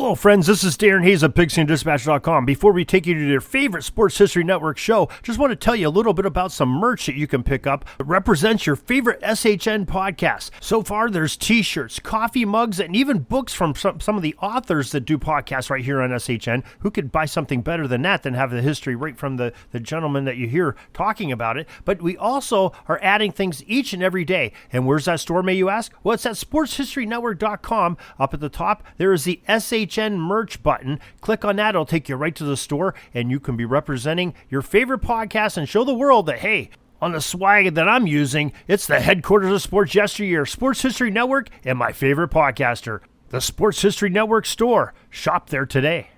Hello friends, this is Darren Hayes of PigskinDispatch.com. Before we take you to your favorite Sports History Network show, just want to tell you a little bit about some merch that you can pick up that represents your favorite SHN podcast. So far, there's t-shirts, coffee mugs, and even books from some of the authors that do podcasts right here on SHN. Who could buy something better than that, than have the history right from the gentleman that you hear talking about it? But we also are adding things each and every day. And where's that store, may you ask? Well, it's at SportsHistoryNetwork.com. Up at the top, there is the SHN merch button. Click on that, it'll take you right to the store, and you can be representing your favorite podcast and show the world that, hey, on the swag that I'm using, it's the headquarters of sports yesteryear, Sports History Network, and my favorite podcaster, the Sports History Network store. Shop there today.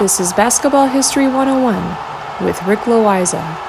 This is Basketball History 101 with Rick Loayza.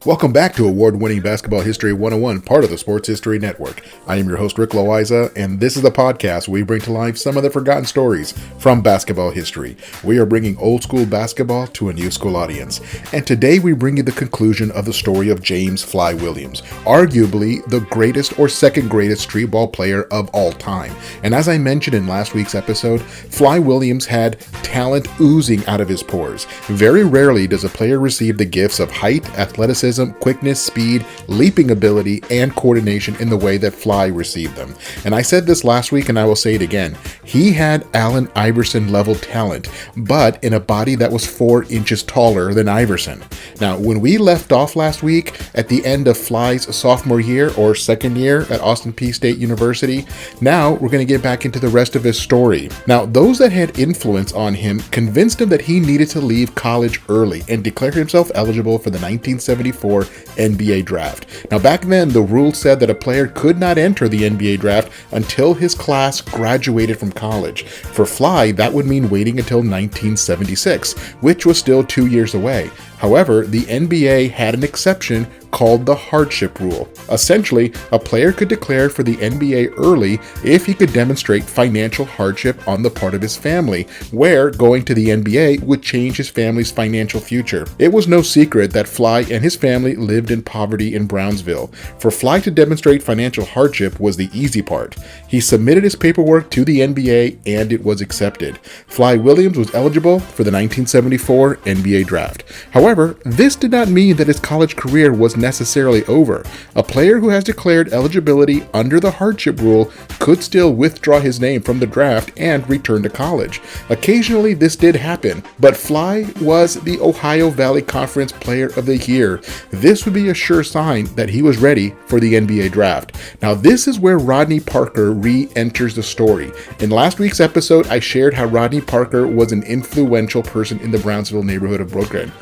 Welcome back to award-winning Basketball History 101, part of the Sports History Network. I am your host, Rick Loayza, and this is the podcast where we bring to life some of the forgotten stories from basketball history. We are bringing old-school basketball to a new-school audience. And today we bring you the conclusion of the story of James Fly Williams, arguably the greatest or second greatest street ball player of all time. And as I mentioned in last week's episode, Fly Williams had talent oozing out of his pores. Very rarely does a player receive the gifts of height, athleticism, quickness, speed, leaping ability, and coordination in the way that Fly received them. And I said this last week and I will say it again. He had Allen Iverson level talent, but in a body that was 4 inches taller than Iverson. Now, when we left off last week at the end of Fly's sophomore year or second year at Austin Peay State University, now we're going to get back into the rest of his story. Now, those that had influence on him convinced him that he needed to leave college early and declare himself eligible for the 1974 NBA draft. Now, back then, the rule said that a player could not enter the NBA draft until his class graduated from college. For Fly, that would mean waiting until 1976, which was still 2 years away. However, the NBA had an exception called the hardship rule. Essentially, a player could declare for the NBA early if he could demonstrate financial hardship on the part of his family, where going to the NBA would change his family's financial future. It was no secret that Fly and his family lived in poverty in Brownsville. For Fly to demonstrate financial hardship was the easy part. He submitted his paperwork to the NBA and it was accepted. Fly Williams was eligible for the 1974 NBA draft. However, this did not mean that his college career was necessarily over. A player who has declared eligibility under the hardship rule could still withdraw his name from the draft and return to college. Occasionally this did happen, but Fly was the Ohio Valley Conference Player of the Year. This would be a sure sign that he was ready for the NBA draft. Now, this is where Rodney Parker re-enters the story. In last week's episode, I shared how Rodney Parker was an influential person in the Brownsville neighborhood of Brooklyn.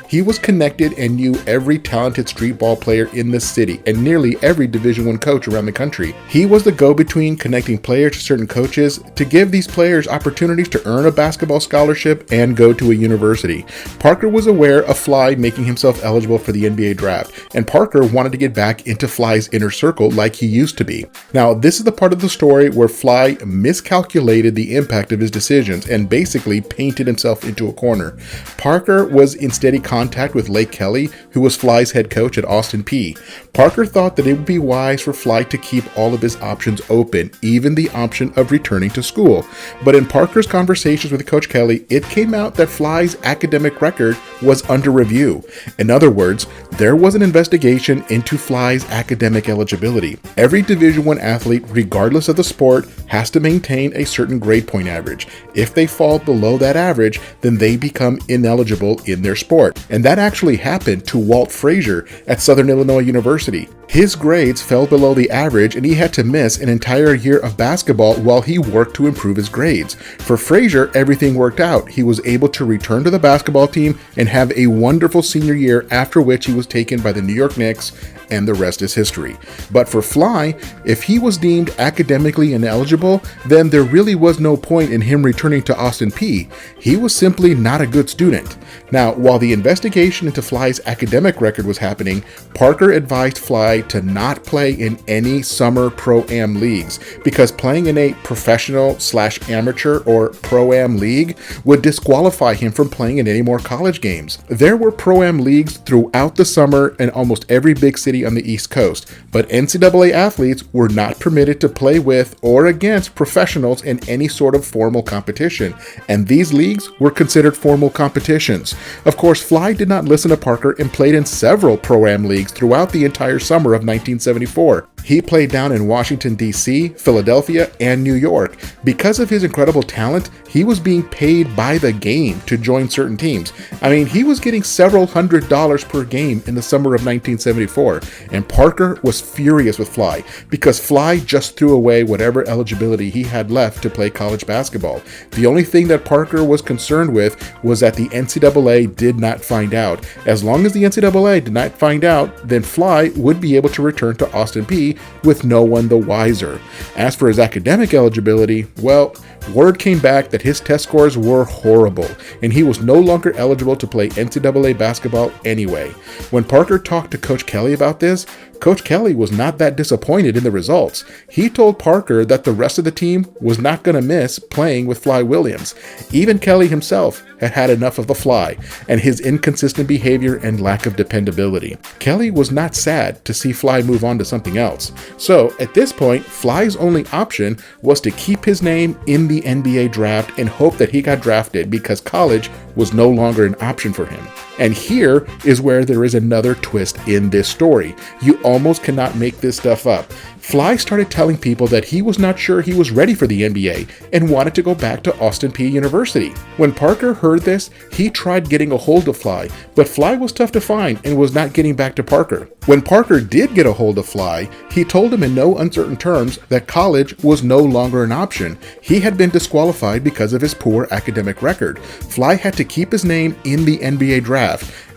He was connected and knew every talented street ball player in the city and nearly every Division I coach around the country. He was the go-between connecting players to certain coaches to give these players opportunities to earn a basketball scholarship and go to a university. Parker was aware of Fly making himself eligible for the NBA draft, and Parker wanted to get back into Fly's inner circle like he used to be. Now, this is the part of the story where Fly miscalculated the impact of his decisions and basically painted himself into a corner. Parker was in steady contact with Lake Kelly, who was Fly's head coach at Austin Peay. Parker thought that it would be wise for Fly to keep all of his options open, even the option of returning to school. But in Parker's conversations with Coach Kelly, it came out that Fly's academic record was under review. In other words, there was an investigation into Fly's academic eligibility. Every Division I athlete, regardless of the sport, has to maintain a certain grade point average. If they fall below that average, then they become ineligible in their sport. And that actually happened to Walt Frazier at Southern Illinois University. His grades fell below the average and he had to miss an entire year of basketball while he worked to improve his grades. For Frazier, everything worked out. He was able to return to the basketball team and have a wonderful senior year, after which he was taken by the New York Knicks and the rest is history. But for Fly, if he was deemed academically ineligible, then there really was no point in him returning to Austin Peay. He was simply not a good student. Now, while the investigation into Fly's academic record was happening, Parker advised Fly to not play in any summer pro-am leagues because playing in a professional/amateur or pro-am league would disqualify him from playing in any more college games. There were pro-am leagues throughout the summer in almost every big city on the East Coast, but NCAA athletes were not permitted to play with or against professionals in any sort of formal competition, and these leagues were considered formal competitions. Of course, Fly did not listen to Parker and played in several pro-am leagues throughout the entire summer of 1974. He played down in Washington, D.C., Philadelphia, and New York. Because of his incredible talent, he was being paid by the game to join certain teams. I mean, he was getting several $100s per game in the summer of 1974, and Parker was furious with Fly because Fly just threw away whatever eligibility he had left to play college basketball. The only thing that Parker was concerned with was that the NCAA did not find out. As long as the NCAA did not find out, then Fly would be able to return to Austin Peay with no one the wiser. As for his academic eligibility, well, word came back that his test scores were horrible, and he was no longer eligible to play NCAA basketball anyway. When Parker talked to Coach Kelly about this, Coach Kelly was not that disappointed in the results. He told Parker that the rest of the team was not going to miss playing with Fly Williams. Even Kelly himself had had enough of the Fly and his inconsistent behavior and lack of dependability. Kelly was not sad to see Fly move on to something else. So at this point, Fly's only option was to keep his name in the NBA draft and hope that he got drafted because college was no longer an option for him. And here is where there is another twist in this story. You almost cannot make this stuff up. Fly started telling people that he was not sure he was ready for the NBA and wanted to go back to Austin Peay University. When Parker heard this, he tried getting a hold of Fly, but Fly was tough to find and was not getting back to Parker. When Parker did get a hold of Fly, he told him in no uncertain terms that college was no longer an option. He had been disqualified because of his poor academic record. Fly had to keep his name in the NBA draft.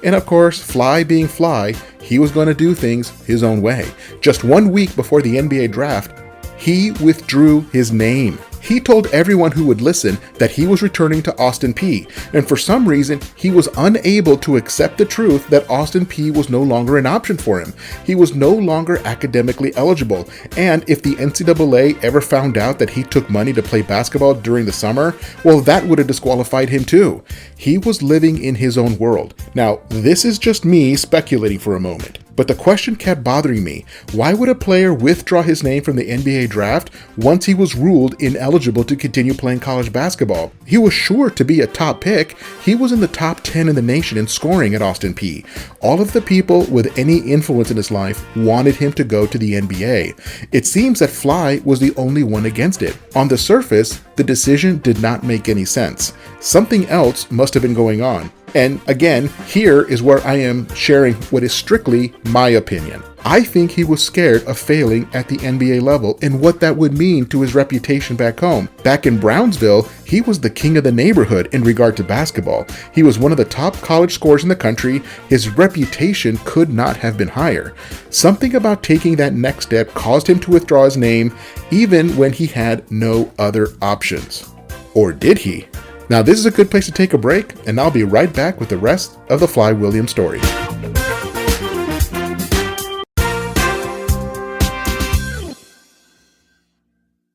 And of course, Fly being Fly, he was going to do things his own way. Just 1 week before the NBA draft, he withdrew his name. He told everyone who would listen that he was returning to Austin Peay, and for some reason, he was unable to accept the truth that Austin Peay was no longer an option for him. He was no longer academically eligible, and if the NCAA ever found out that he took money to play basketball during the summer, well, that would have disqualified him too. He was living in his own world. Now, this is just me speculating for a moment. But the question kept bothering me. Why would a player withdraw his name from the NBA draft once he was ruled ineligible to continue playing college basketball? He was sure to be a top pick. He was in the top 10 in the nation in scoring at Austin Peay. All of the people with any influence in his life wanted him to go to the NBA. It seems that Fly was the only one against it. On the surface, the decision did not make any sense. Something else must have been going on. And again, here is where I am sharing what is strictly my opinion. I think he was scared of failing at the NBA level and what that would mean to his reputation back home. Back in Brownsville, he was the king of the neighborhood in regard to basketball. He was one of the top college scorers in the country. His reputation could not have been higher. Something about taking that next step caused him to withdraw his name, even when he had no other options. Or did he? Now, this is a good place to take a break, and I'll be right back with the rest of the Fly Williams story.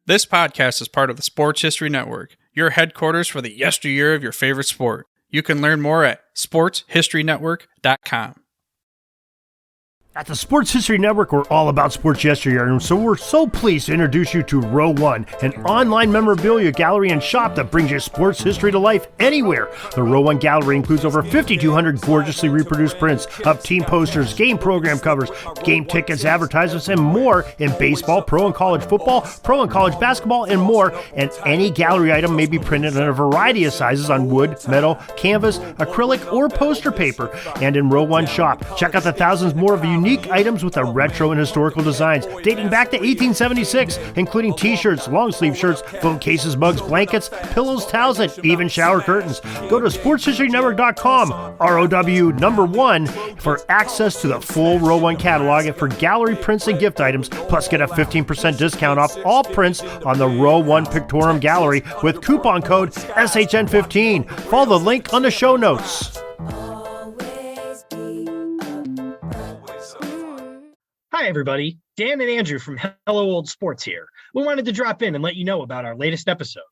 This podcast is part of the Sports History Network, your headquarters for the yesteryear of your favorite sport. You can learn more at sportshistorynetwork.com. At the Sports History Network, we're all about sports yesteryear, and so we're so pleased to introduce you to Row One, an online memorabilia gallery and shop that brings your sports history to life anywhere. The Row One gallery includes over 5,200 gorgeously reproduced prints of team posters, game program covers, game tickets, advertisements, and more in baseball, pro and college football, pro and college basketball, and more. And any gallery item may be printed in a variety of sizes on wood, metal, canvas, acrylic, or poster paper. And in Row One shop, check out the thousands more of unique unique items with a retro and historical designs dating back to 1876, including t-shirts, long-sleeve shirts, phone cases, mugs, blankets, pillows, towels, and even shower curtains. Go to sportshistorynetwork.com, ROW number 1, for access to the full Row 1 catalog and for gallery prints and gift items, plus get a 15% discount off all prints on the Row 1 Pictorium Gallery with coupon code SHN15. Follow the link on the show notes. Hi, everybody. Dan and Andrew from Hello Old Sports here. We wanted to drop in and let you know about our latest episode.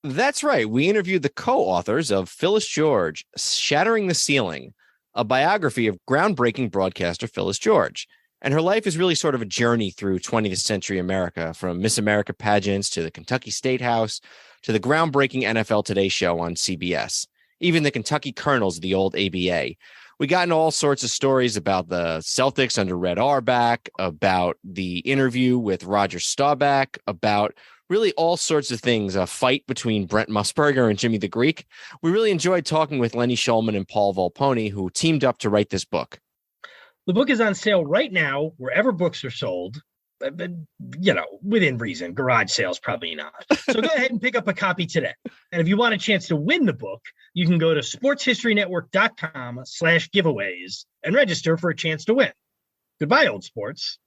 That's right. We interviewed the co-authors of Phyllis George, Shattering the Ceiling, a biography of groundbreaking broadcaster Phyllis George. And her life is really sort of a journey through 20th century America, from Miss America pageants to the Kentucky State House to the groundbreaking NFL Today show on CBS, even the Kentucky Colonels of the old ABA. We got into all sorts of stories about the Celtics under Red Auerbach, about the interview with Roger Staubach, about really all sorts of things, a fight between Brent Musburger and Jimmy the Greek. We really enjoyed talking with Lenny Shulman and Paul Volpone, who teamed up to write this book. The book is on sale right now, wherever books are sold. Within reason. Garage sales, probably not. So go ahead and pick up a copy today. And if you want a chance to win the book, you can go to sportshistorynetwork.com/giveaways and register for a chance to win. Goodbye, old sports.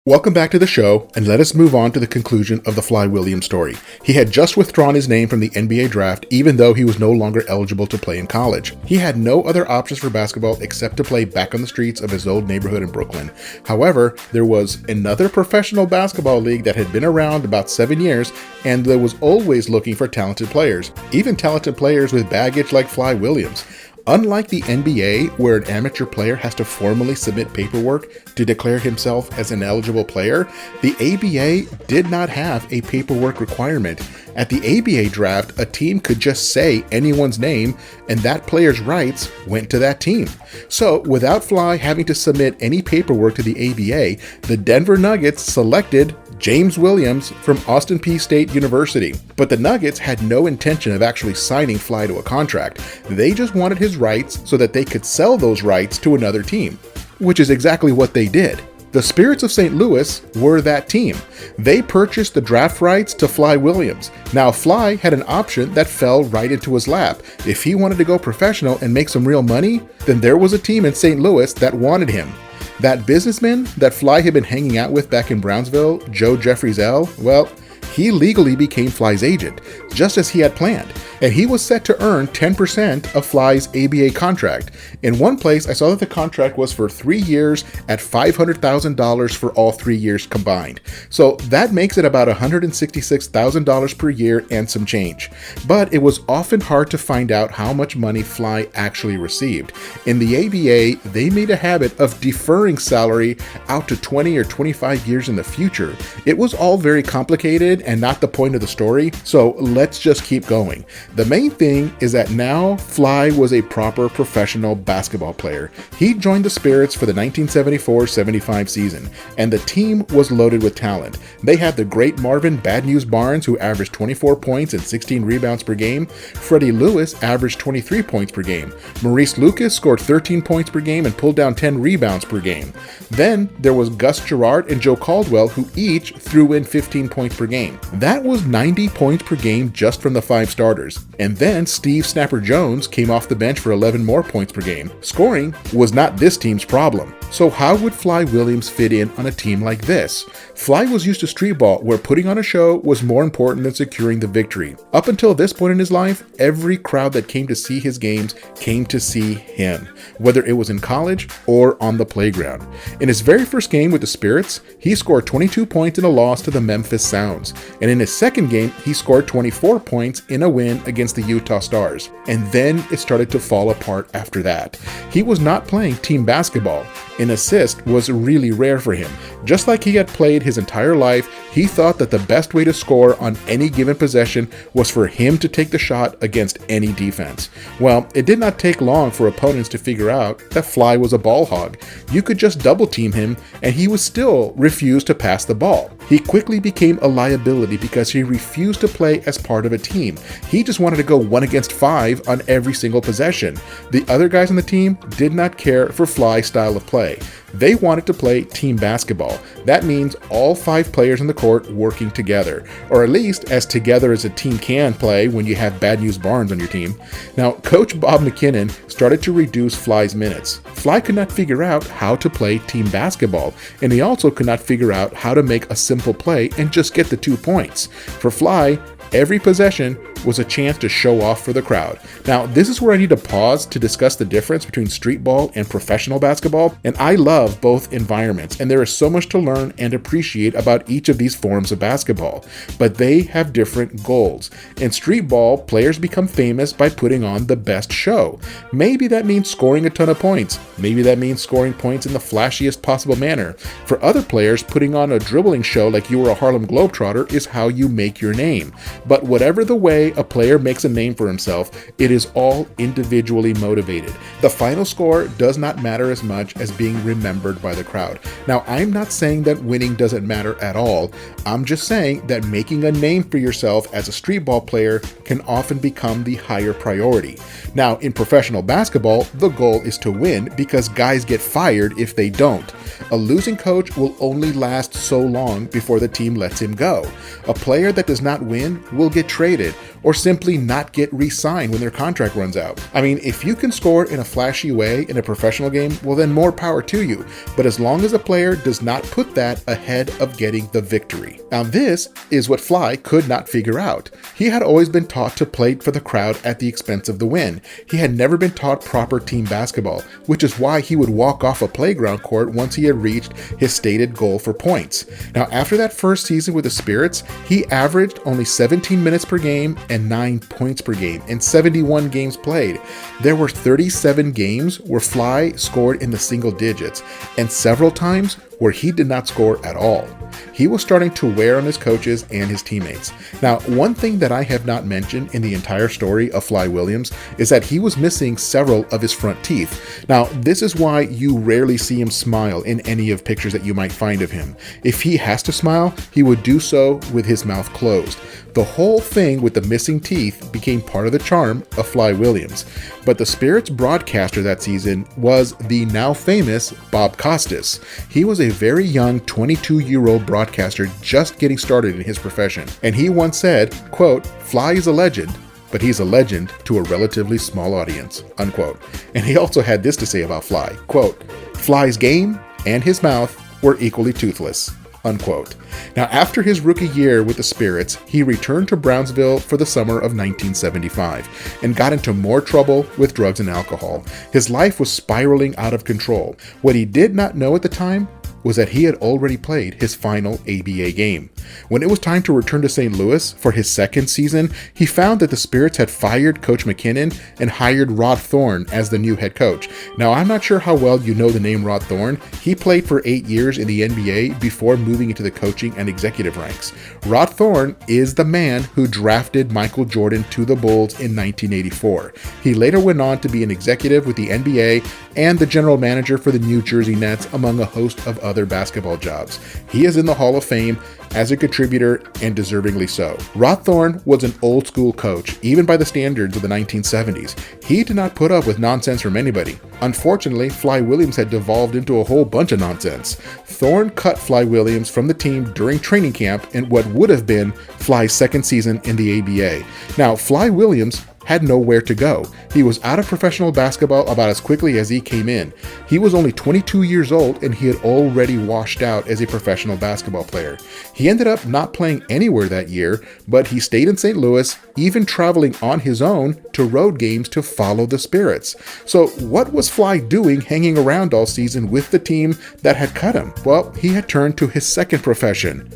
Welcome back to the show, and let us move on to the conclusion of the Fly Williams story. He had just withdrawn his name from the NBA draft, even though he was no longer eligible to play in college. He had no other options for basketball except to play back on the streets of his old neighborhood in Brooklyn. However, there was another professional basketball league that had been around about 7 years, and that was always looking for talented players, even talented players with baggage like Fly Williams. Unlike the NBA, where an amateur player has to formally submit paperwork to declare himself as an eligible player, the ABA did not have a paperwork requirement. At the ABA draft, a team could just say anyone's name, and that player's rights went to that team. So, without Fly having to submit any paperwork to the ABA, the Denver Nuggets selected James Williams from Austin Peay State University. But the Nuggets had no intention of actually signing Fly to a contract. They just wanted his rights so that they could sell those rights to another team, which is exactly what they did. The Spirits of St. Louis were that team. They purchased the draft rights to Fly Williams. Now, Fly had an option that fell right into his lap. If he wanted to go professional and make some real money, then there was a team in St. Louis that wanted him. That businessman that Fly had been hanging out with back in Brownsville, Joe Jeffries L., well, he legally became Fly's agent, just as he had planned, and he was set to earn 10% of Fly's ABA contract. In one place, I saw that the contract was for 3 years at $500,000 for all 3 years combined. So that makes it about $166,000 per year and some change. But it was often hard to find out how much money Fly actually received. In the ABA, they made a habit of deferring salary out to 20 or 25 years in the future. It was all very complicated and not the point of the story, so let's just keep going. The main thing is that now Fly was a proper professional basketball player. He joined the Spirits for the 1974-75 season, and the team was loaded with talent. They had the great Marvin Bad News Barnes, who averaged 24 points and 16 rebounds per game. Freddie Lewis averaged 23 points per game. Maurice Lucas scored 13 points per game and pulled down 10 rebounds per game. Then there was Gus Gerard and Joe Caldwell, who each threw in 15 points per game. That was 90 points per game just from the 5 starters. And then Steve Snapper Jones came off the bench for 11 more points per game. Scoring was not this team's problem. So how would Fly Williams fit in on a team like this? Fly was used to street ball, where putting on a show was more important than securing the victory. Up until this point in his life, every crowd that came to see his games came to see him, whether it was in college or on the playground. In his very first game with the Spirits, he scored 22 points in a loss to the Memphis Sounds. And in his second game, he scored 24 points in a win against the Utah Stars. And then it started to fall apart after that. He was not playing team basketball. An assist was really rare for him. Just like he had played his entire life, he thought that the best way to score on any given possession was for him to take the shot against any defense. Well, it did not take long for opponents to figure out that Fly was a ball hog. You could just double team him and he would still refuse to pass the ball. He quickly became a liability because he refused to play as part of a team. He just wanted to go 1 against 5 on every single possession. The other guys on the team did not care for Fly's style of play. They wanted to play team basketball. That means all 5 players on the court working together, or at least as together as a team can play when you have Bad News Barnes on your team. Now, Coach Bob McKinnon started to reduce Fly's minutes. Fly could not figure out how to play team basketball, and he also could not figure out how to make a simple play and just get the 2 points. For Fly, every possession was a chance to show off for the crowd. Now, this is where I need to pause to discuss the difference between street ball and professional basketball, and I love both environments, and there is so much to learn and appreciate about each of these forms of basketball, but they have different goals. In street ball, players become famous by putting on the best show. Maybe that means scoring a ton of points. Maybe that means scoring points in the flashiest possible manner. For other players, putting on a dribbling show like you were a Harlem Globetrotter is how you make your name. But whatever the way a player makes a name for himself, it is all individually motivated. The final score does not matter as much as being remembered by the crowd. Now, I'm not saying that winning doesn't matter at all. I'm just saying that making a name for yourself as a street ball player can often become the higher priority. Now, in professional basketball, the goal is to win because guys get fired if they don't. A losing coach will only last so long before the team lets him go. A player that does not win will get traded or simply not get re-signed when their contract runs out. I mean, if you can score in a flashy way in a professional game, well then more power to you. But as long as a player does not put that ahead of getting the victory. Now this is what Fly could not figure out. He had always been taught to play for the crowd at the expense of the win. He had never been taught proper team basketball, which is why he would walk off a playground court once he had reached his stated goal for points. Now after that first season with the Spirits, he averaged only 17 minutes per game and 9 points per game in 71 games played. There were 37 games where Fly scored in the single digits, and several times where he did not score at all. He was starting to wear on his coaches and his teammates. Now, one thing that I have not mentioned in the entire story of Fly Williams is that he was missing several of his front teeth. Now, this is why you rarely see him smile in any of pictures that you might find of him. If he has to smile, he would do so with his mouth closed. The whole thing with the missing teeth became part of the charm of Fly Williams. But the Spirits broadcaster that season was the now famous Bob Costas. He was a very young 22-year-old broadcaster just getting started in his profession. And he once said, quote, "Fly is a legend, but he's a legend to a relatively small audience," unquote. And he also had this to say about Fly, quote, "Fly's game and his mouth were equally toothless," unquote. Now, after his rookie year with the Spirits, he returned to Brownsville for the summer of 1975 and got into more trouble with drugs and alcohol. His life was spiraling out of control. What he did not know at the time was that he had already played his final ABA game. When it was time to return to St. Louis for his second season, he found that the Spirits had fired Coach McKinnon and hired Rod Thorne as the new head coach. Now, I'm not sure how well you know the name Rod Thorne. He played for 8 years in the NBA before moving into the coaching and executive ranks. Rod Thorne is the man who drafted Michael Jordan to the Bulls in 1984. He later went on to be an executive with the NBA and the general manager for the New Jersey Nets, among a host of other basketball jobs. He is in the Hall of Fame as a contributor, and deservingly so. Rod Thorne was an old school coach, even by the standards of the 1970s. He did not put up with nonsense from anybody. Unfortunately, Fly Williams had devolved into a whole bunch of nonsense. Thorne cut Fly Williams from the team during training camp in what would have been Fly's second season in the ABA. Now, Fly Williams had nowhere to go. He was out of professional basketball about as quickly as he came in. He was only 22 years old and he had already washed out as a professional basketball player. He ended up not playing anywhere that year, but he stayed in St. Louis, even traveling on his own to road games to follow the Spirits. So what was Fly doing hanging around all season with the team that had cut him? Well, he had turned to his second profession,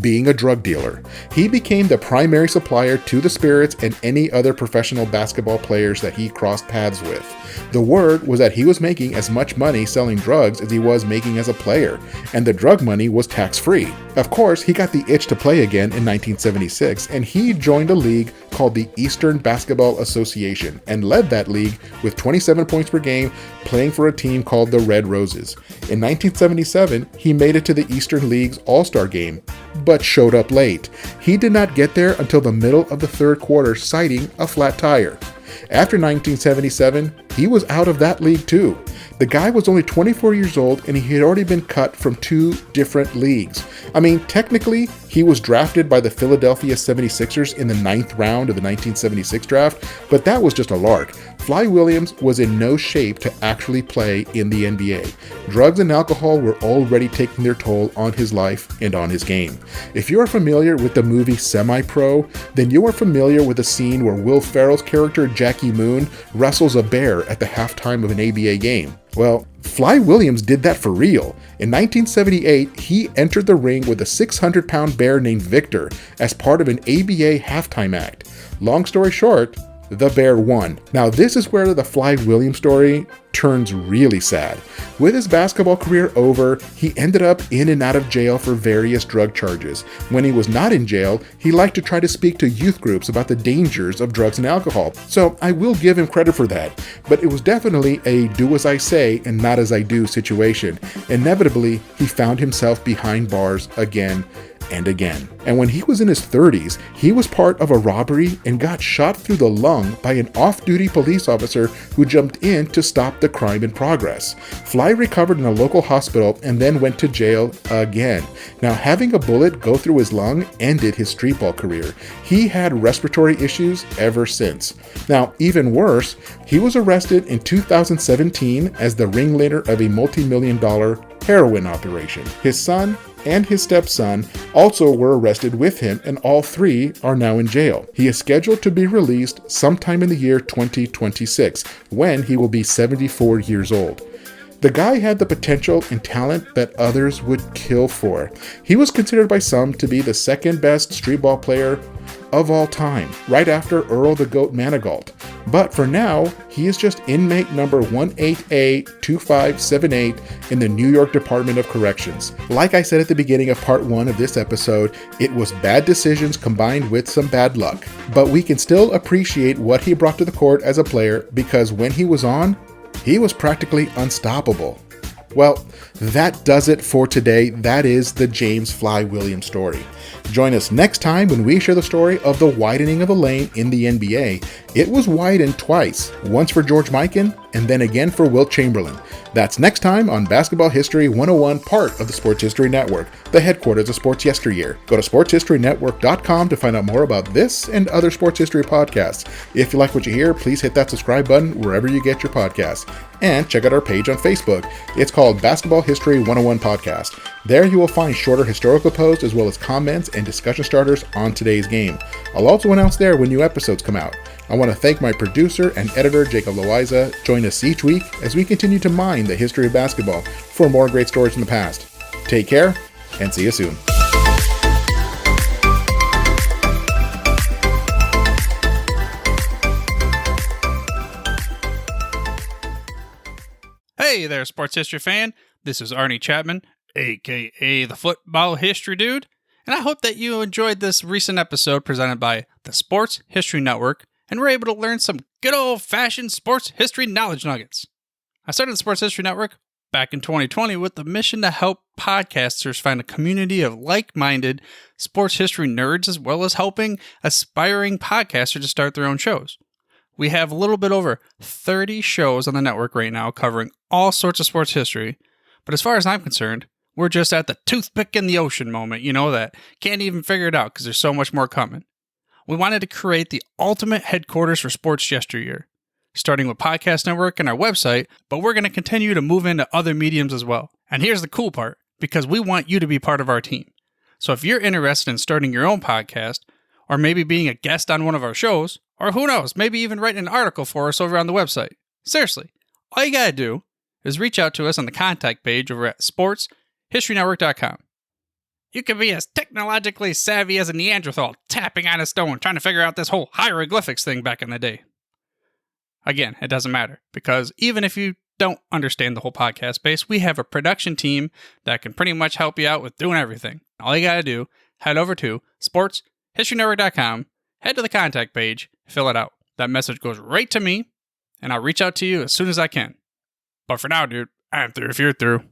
being a drug dealer. He became the primary supplier to the Spirits and any other professional basketball players that he crossed paths with. The word was that he was making as much money selling drugs as he was making as a player, and the drug money was tax-free. Of course, he got the itch to play again in 1976, and he joined a league called the Eastern Basketball Association and led that league with 27 points per game, playing for a team called the Red Roses. In 1977, he made it to the Eastern League's All-Star game, but showed up late. He did not get there until the middle of the third quarter, citing a flat tire. After 1977, he was out of that league too. The guy was only 24 years old and he had already been cut from 2 different leagues. I mean, technically, he was drafted by the Philadelphia 76ers in the 9th round of the 1976 draft, but that was just a lark. Fly Williams was in no shape to actually play in the NBA. Drugs and alcohol were already taking their toll on his life and on his game. If you are familiar with the movie Semi-Pro, then you are familiar with the scene where Will Ferrell's character Jackie Moon wrestles a bear at the halftime of an ABA game. Well, Fly Williams did that for real. In 1978, he entered the ring with a 600-pound bear named Victor as part of an ABA halftime act. Long story short, the bear won. Now this is where the Fly Williams story turns really sad. With his basketball career over, he ended up in and out of jail for various drug charges. When he was not in jail, he liked to try to speak to youth groups about the dangers of drugs and alcohol. So I will give him credit for that. But it was definitely a do as I say and not as I do situation. Inevitably, he found himself behind bars again and again. And when he was in his 30s, he was part of a robbery and got shot through the lung by an off-duty police officer who jumped in to stop the crime in progress. Fly recovered in a local hospital and then went to jail again. Now, having a bullet go through his lung ended his street ball career. He had respiratory issues ever since. Now, even worse, he was arrested in 2017 as the ringleader of a multi-million-dollar heroin operation. His son and his stepson also were arrested with him, and all 3 are now in jail. He is scheduled to be released sometime in the year 2026, when he will be 74 years old. The guy had the potential and talent that others would kill for. He was considered by some to be the second best street ball player of all time, right after Earl the Goat Manigault. But for now, he is just inmate number 18A2578 in the New York Department of Corrections. Like I said at the beginning of part 1 of this episode, it was bad decisions combined with some bad luck. But we can still appreciate what he brought to the court as a player, because when he was on, he was practically unstoppable. Well, that does it for today. That is the James Fly Williams story. Join us next time when we share the story of the widening of the lane in the NBA. It was widened twice, once for George Mikan and then again for Wilt Chamberlain. That's next time on Basketball History 101, part of the Sports History Network, the headquarters of Sports Yesteryear. Go to sportshistorynetwork.com to find out more about this and other sports history podcasts. If you like what you hear, please hit that subscribe button wherever you get your podcasts. And check out our page on Facebook. It's called Basketball History 101 Podcast. There you will find shorter historical posts as well as comments and discussion starters on today's game. I'll also announce there when new episodes come out. I want to thank my producer and editor, Jacob Loayza. Join us each week as we continue to mine the history of basketball for more great stories from the past. Take care, and see you soon. Hey there, sports history fan. This is Arnie Chapman, aka the Football History Dude, and I hope that you enjoyed this recent episode presented by the Sports History Network and were able to learn some good old-fashioned sports history knowledge nuggets. I started the Sports History Network back in 2020 with the mission to help podcasters find a community of like-minded sports history nerds, as well as helping aspiring podcasters to start their own shows. We have a little bit over 30 shows on the network right now covering all sorts of sports history, but as far as I'm concerned, we're just at the toothpick in the ocean moment, that can't even figure it out because there's so much more coming. We wanted to create the ultimate headquarters for sports yesteryear, starting with Podcast Network and our website, but we're going to continue to move into other mediums as well. And here's the cool part, because we want you to be part of our team. So if you're interested in starting your own podcast, or maybe being a guest on one of our shows, or who knows, maybe even writing an article for us over on the website. Seriously, all you gotta do is reach out to us on the contact page over at sportshistorynetwork.com. You can be as technologically savvy as a Neanderthal tapping on a stone trying to figure out this whole hieroglyphics thing back in the day. Again, it doesn't matter, because even if you don't understand the whole podcast space, we have a production team that can pretty much help you out with doing everything. All you gotta do, head over to sportshistorynetwork.com, head to the contact page, fill it out. That message goes right to me, and I'll reach out to you as soon as I can. But for now, dude, I'm through if you're through.